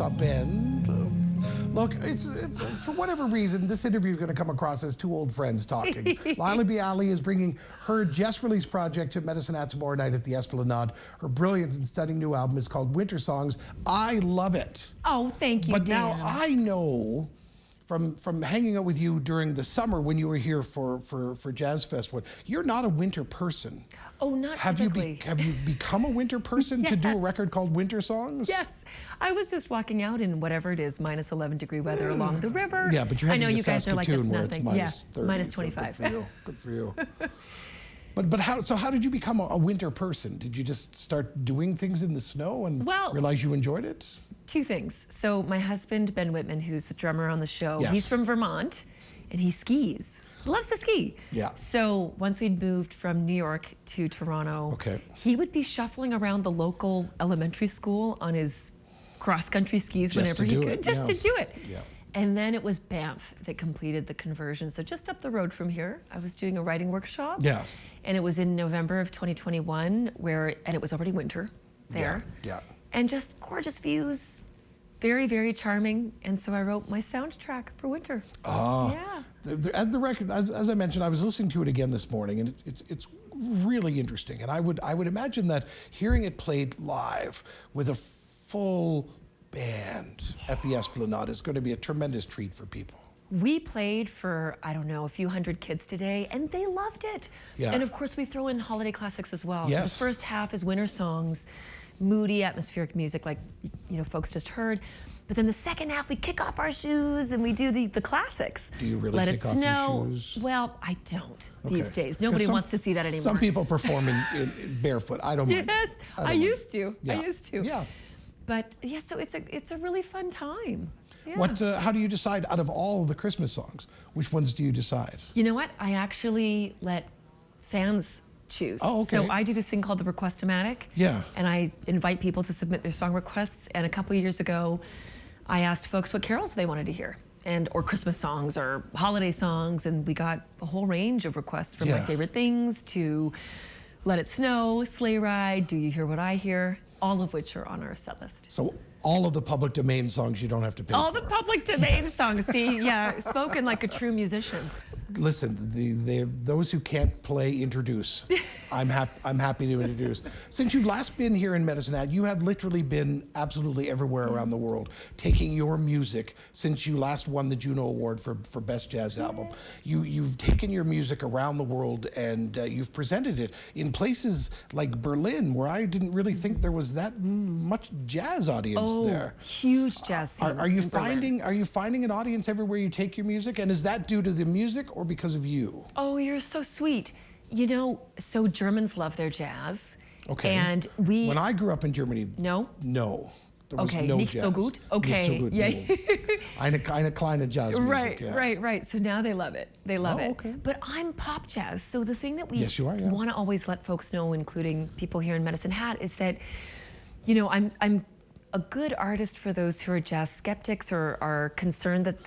upend. Look, it's for whatever reason, this interview is going to come across as two old friends talking. Laila Biali is bringing her just released project to Medicine Hat tomorrow night at the Esplanade. Her brilliant and stunning new album is called Winter Songs. I love it. Oh, thank you, But Dan. now I know from hanging out with you during the summer when you were here for Jazz Festival, you're not a winter person. Oh, not have typically. Have you become a winter person Yes. to do a record called Winter Songs? Yes. I was just walking out in whatever it is, minus 11-degree weather along the river. Yeah, but you're I know heading you to guys are like, it's Saskatoon where nothing. it's minus 30. Minus 25. So good for you. Good for you. But how did you become a winter person? Did you just start doing things in the snow and realize you enjoyed it? Two things. So my husband, Ben Whitman, who's the drummer on the show, Yes. he's from Vermont and he skis. Loves to ski. Yeah. So once we'd moved from New York to Toronto, he would be shuffling around the local elementary school on his cross-country skis whenever he could, just to do it. Yeah. And then it was Banff that completed the conversion. So just up the road from here, I was doing a writing workshop. Yeah. And it was in November of 2021, and it was already winter there. Yeah. And just gorgeous views, very, very charming. And so I wrote my soundtrack for winter. Yeah. The record, as I mentioned, I was listening to it again this morning, and it's really interesting. And I would imagine that hearing it played live with a full band at the Esplanade is going to be a tremendous treat for people. We played for, I don't know, a few hundred kids today, and they loved it. Yeah. And of course, we throw in holiday classics as well. Yes. So the first half is winter songs, moody, atmospheric music like folks just heard. But then the second half, we kick off our shoes and we do the classics. Do you really kick off your shoes? Well, I don't these days. Nobody wants to see that anymore. Some people perform in barefoot. I don't mind. Yes, I used to. Yeah. I used to. Yeah. But yeah, so it's a really fun time. Yeah. How do you decide out of all the Christmas songs, which ones do you decide? You know what? I actually let fans choose. Oh, okay. So I do this thing called the Request-O-Matic. Yeah. And I invite people to submit their song requests. And a couple of years ago, I asked folks what carols they wanted to hear, or Christmas songs or holiday songs, and we got a whole range of requests from My Favorite Things to Let It Snow, Sleigh Ride, Do You Hear What I Hear, all of which are on our set list. So all of the public domain songs you don't have to pay all for. the public domain songs. See, yeah, spoken like a true musician. Listen, those who can't play, introduce. I'm happy to introduce. Since you've last been here in Medicine Hat, you have literally been absolutely everywhere around the world, taking your music since you last won the Juno Award for Best Jazz Album. You've taken your music around the world and you've presented it in places like Berlin, where I didn't really think there was that much jazz audience there. Huge jazz scene. Are you finding an audience everywhere you take your music? And is that due to the music or because of you? Oh, you're so sweet. You know, so Germans love their jazz. Okay. And when I grew up in Germany, no. There was no nicht jazz. so gut. Okay. Nicht so gut, yeah. Eine kleine jazz music. Right. So now they love it. They love it. Okay. But I'm pop jazz. So the thing that we want to always let folks know, including people here in Medicine Hat, is that, I'm a good artist for those who are jazz skeptics or are concerned that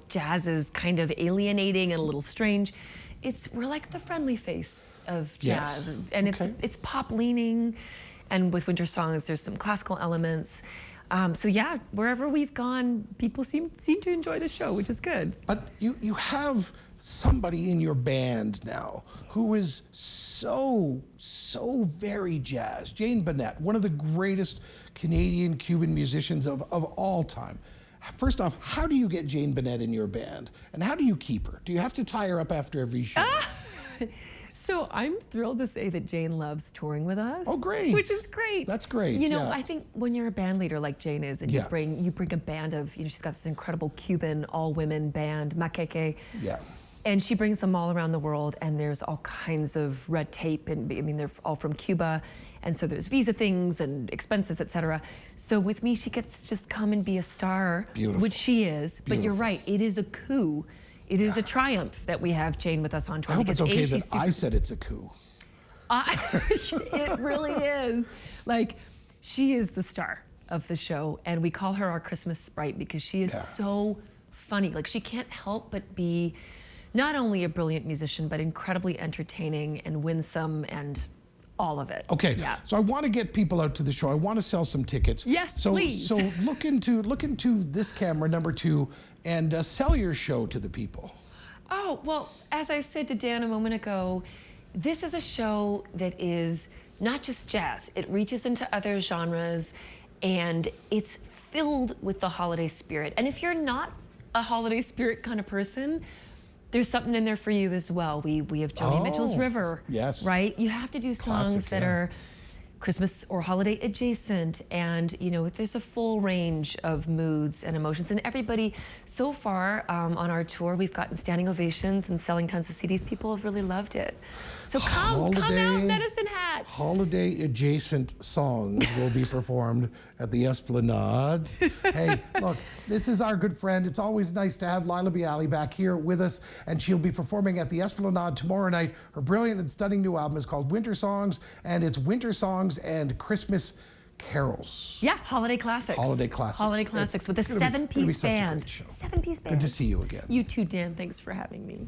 jazz is kind of alienating and a little strange. We're like the friendly face of jazz, and it's pop leaning, and with Winter Songs, there's some classical elements. So yeah, wherever we've gone, people seem to enjoy the show, which is good. But you have somebody in your band now who is so very jazz. Jane Bennett, one of the greatest Canadian-Cuban musicians of all time. First off, how do you get Jane Bennett in your band? And how do you keep her? Do you have to tie her up after every show? So I'm thrilled to say that Jane loves touring with us. Oh, great. Which is great. That's great. I think when you're a band leader like Jane is, and you bring a band of, she's got this incredible Cuban all-women band, Maqueque. Yeah. And she brings them all around the world, and there's all kinds of red tape, and they're all from Cuba, and so there's visa things and expenses, etc. So with me, she gets to just come and be a star, which she is. But you're right, it is a coup. It is a triumph that we have Jane with us on tour. I hope it's okay that I said it's a coup. It really is. Like, she is the star of the show, and we call her our Christmas sprite because she is so funny. Like, she can't help but be not only a brilliant musician, but incredibly entertaining and winsome and all of it. Okay, Yeah. so I want to get people out to the show. I want to sell some tickets. Yes, so, please. So look into this camera, number 2, and sell your show to the people. Oh, well, as I said to Dan a moment ago, this is a show that is not just jazz. It reaches into other genres, and it's filled with the holiday spirit. And if you're not a holiday spirit kind of person, there's something in there for you as well. We have Joni Mitchell's River. Yes. Right? You have to do songs Classic, that yeah. are Christmas or holiday adjacent, and there's a full range of moods and emotions. And everybody, so far on our tour, we've gotten standing ovations and selling tons of CDs. People have really loved it. So come out, Medicine Hat. Holiday adjacent songs will be performed at the Esplanade. Hey, look, this is our good friend. It's always nice to have Laila Biali back here with us, and she'll be performing at the Esplanade tomorrow night. Her brilliant and stunning new album is called Winter Songs, and it's Winter Songs and Christmas carols. Yeah, holiday classics. Holiday classics. Holiday classics with a It's gonna be 7-piece such a band. great show. 7-piece band. Good to see you again. You too, Dan. Thanks for having me.